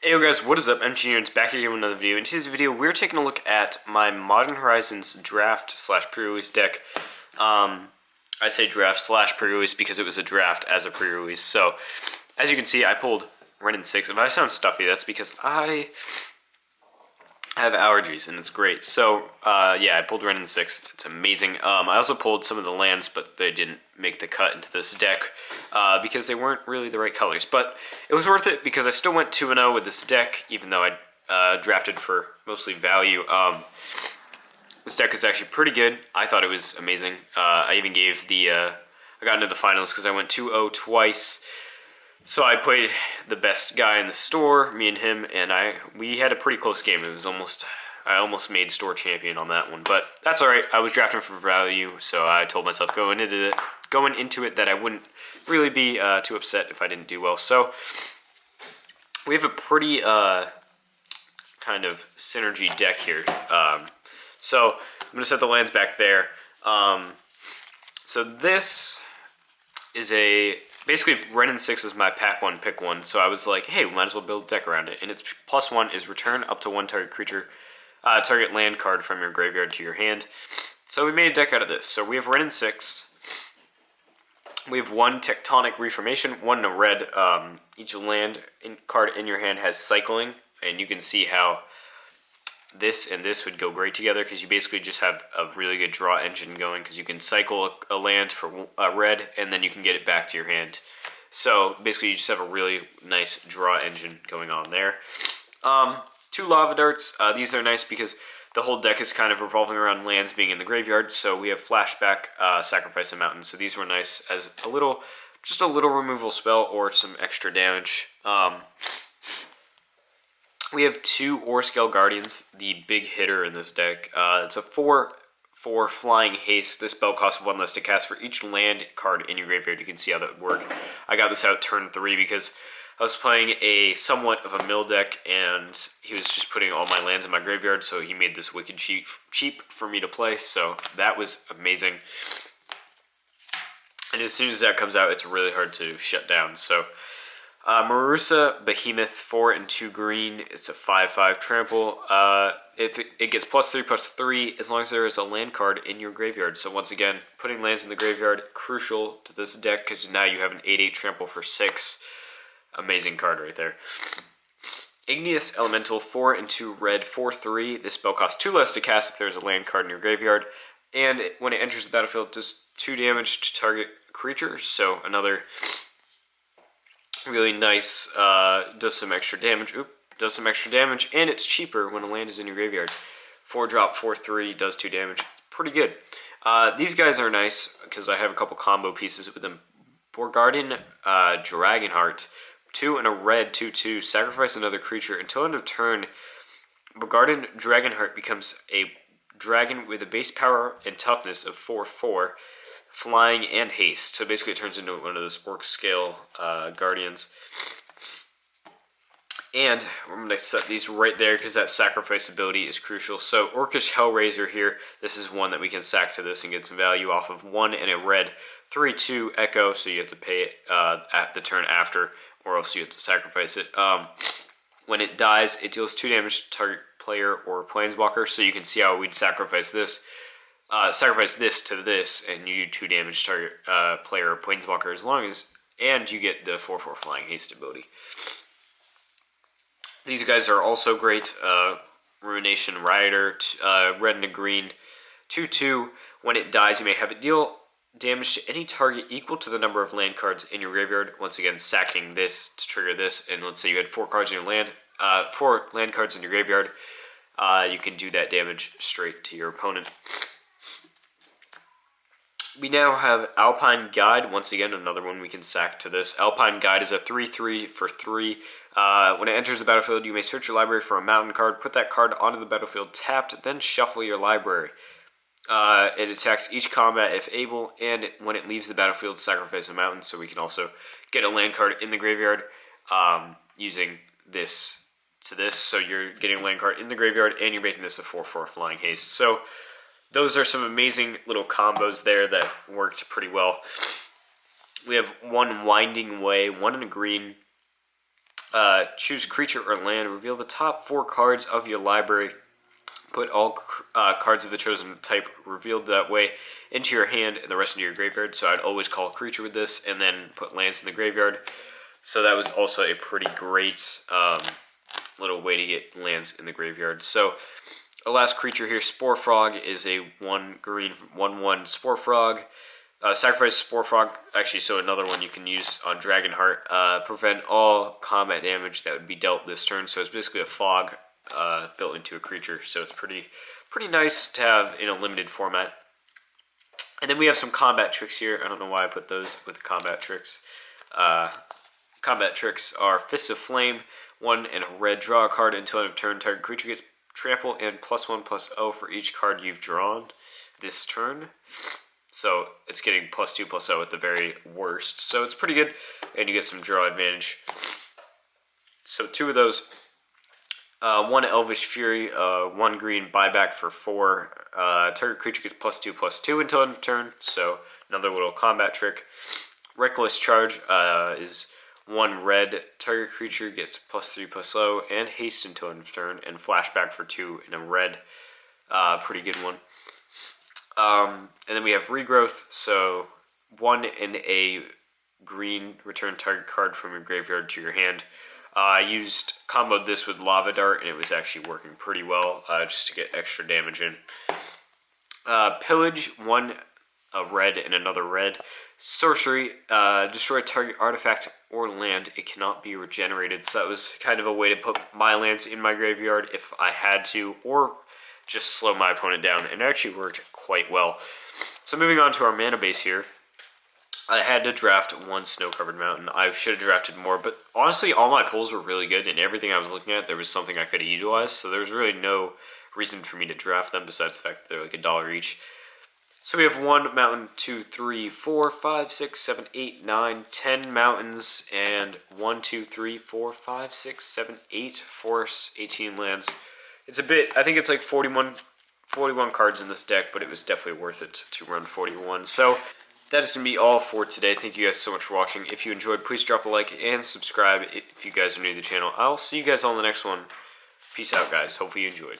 Hey yo guys, what is up? MTG here, it's back here with another video. In today's video, we're taking a look at my Modern Horizons draft slash pre-release deck. I say draft slash pre-release because it was a draft as a pre-release. So, as you can see, I pulled Ren 6. If I sound stuffy, that's because I have allergies, and it's great. So, yeah, I pulled Ren 6. It's amazing. I also pulled some of the lands, but they didn't make the cut into this deck because they weren't really the right colors. But it was worth it because I still went 2-0 with this deck, even though I drafted for mostly value. This deck is actually pretty good. I thought it was amazing. I even gave the... I got into the finals because I went 2-0 twice. So I played the best guy in the store, me and him, and we had a pretty close game. It was I almost made store champion on that one, but that's all right. I was drafting for value, so I told myself going into it that I wouldn't really be too upset if I didn't do well. So we have a pretty kind of synergy deck here. So I'm gonna set the lands back there. So this is basically, Ren 6 was my pack 1, pick 1, so I was like, hey, we might as well build a deck around it. And its +1 is return up to 1 target creature, target land card from your graveyard to your hand. So we made a deck out of this. So we have Ren 6. We have 1 Tectonic Reformation, 1 in a red. Each land card in your hand has cycling, and you can see how this and this would go great together because you basically just have a really good draw engine going because you can cycle a land for a red and then you can get it back to your hand. So basically you just have a really nice draw engine going on there. 2 Lava Darts. These are nice because the whole deck is kind of revolving around lands being in the graveyard. So we have Flashback, Sacrifice a Mountain. So these were nice as just a little removal spell or some extra damage. We have 2 Scale Guardians, the big hitter in this deck. It's a 4/4 Flying Haste. This spell costs 1 less to cast for each land card in your graveyard. You can see how that would work. I got this out turn 3 because I was playing a somewhat of a mill deck, and he was just putting all my lands in my graveyard, so he made this wicked cheap for me to play, so that was amazing. And as soon as that comes out, it's really hard to shut down, so... Marusa Behemoth, 4 and 2 green. It's a 5/5 trample. It gets +3/+3 as long as there is a land card in your graveyard. So once again, putting lands in the graveyard, crucial to this deck because now you have an 8/8 trample for 6. Amazing card right there. Igneous Elemental, 4 and 2 red, 4/3. This spell costs 2 less to cast if there's a land card in your graveyard. And when it enters the battlefield, it does 2 damage to target creatures. So another... really nice, does some extra damage, and it's cheaper when a land is in your graveyard. 4-drop, 4/3, does 2 damage, it's pretty good. These guys are nice, because I have a couple combo pieces with them. Borgardian Dragonheart, 2 and a red, 2/2, sacrifice another creature. Until end of turn, Borgardian Dragonheart becomes a dragon with a base power and toughness of 4/4, flying and haste. So basically it turns into one of those orc scale guardians. And I'm going to set these right there because that sacrifice ability is crucial. So Orcish Hellraiser here, this is one that we can sack to this and get some value off of 1 and a red, 3/2 Echo, so you have to pay it at the turn after, or else you have to sacrifice it. When it dies, it deals 2 damage to target player or planeswalker, so you can see how we'd sacrifice this. Sacrifice this to this, and you do 2 damage to target player or planeswalker and you get the 4/4 Flying Haste ability. These guys are also great. Ruination Rioter, red and a green, 2/2. When it dies, you may have it deal damage to any target equal to the number of land cards in your graveyard. Once again, sacking this to trigger this, and let's say you had 4 cards in your land, 4 land cards in your graveyard, you can do that damage straight to your opponent. We now have Alpine Guide, once again, another one we can sack to this. Alpine Guide is a 3/3 for 3. When it enters the battlefield, you may search your library for a mountain card, put that card onto the battlefield tapped, then shuffle your library. It attacks each combat if able, and when it leaves the battlefield, sacrifice a mountain, so we can also get a land card in the graveyard using this to this. So you're getting a land card in the graveyard, and you're making this a 4/4 Flying Haste. So those are some amazing little combos there that worked pretty well. We have 1 Winding Way, 1 in a green, Choose creature or land. Reveal the top 4 cards of your library. Put all cards of the chosen type revealed that way into your hand and the rest into your graveyard. So I'd always call a creature with this and then put lands in the graveyard. So that was also a pretty great little way to get lands in the graveyard. So our last creature here, Spore Frog, is a 1 green 1/1 Spore Frog. Sacrifice Spore Frog, actually, so another one you can use on Dragonheart. Prevent all combat damage that would be dealt this turn. So it's basically a fog built into a creature. So it's pretty nice to have in a limited format. And then we have some combat tricks here. I don't know why I put those with the combat tricks. Combat tricks are Fists of Flame, 1 and a red. Draw a card until end of turn. Target creature gets trample and +1/+0 for each card you've drawn this turn. So it's getting +2/+0 at the very worst. So it's pretty good, and you get some draw advantage. So 2 of those. 1 Elvish Fury, 1 green buyback for 4. Target creature gets +2/+2 until end of turn. So another little combat trick. Reckless Charge is 1 red. Target creature gets +3/+0 and haste until end of turn, and flashback for 2 in a red. Pretty good one. And then we have Regrowth, so 1 in a green, return target card from your graveyard to your hand. I comboed this with Lava Dart, and it was actually working pretty well, just to get extra damage in. Pillage, 1 a red and another red. Sorcery, destroy target artifact or land. It cannot be regenerated, so that was kind of a way to put my lands in my graveyard if I had to, or just slow my opponent down, and it actually worked quite well. So moving on to our mana base here, I had to draft 1 Snow-Covered Mountain. I should have drafted more, but honestly, all my pulls were really good, and everything I was looking at, there was something I could have utilized, so there was really no reason for me to draft them, besides the fact that they're like $1 each. So we have 1 mountain, 2, 3, 4, 5, 6, 7, 8, 9, 10 mountains, and 1, 2, 3, 4, 5, 6, 7, 8 forests, 18 lands. It's a bit, I think it's like 41 cards in this deck, but it was definitely worth it to run 41. So that is going to be all for today. Thank you guys so much for watching. If you enjoyed, please drop a like and subscribe if you guys are new to the channel. I'll see you guys on the next one. Peace out, guys. Hopefully you enjoyed.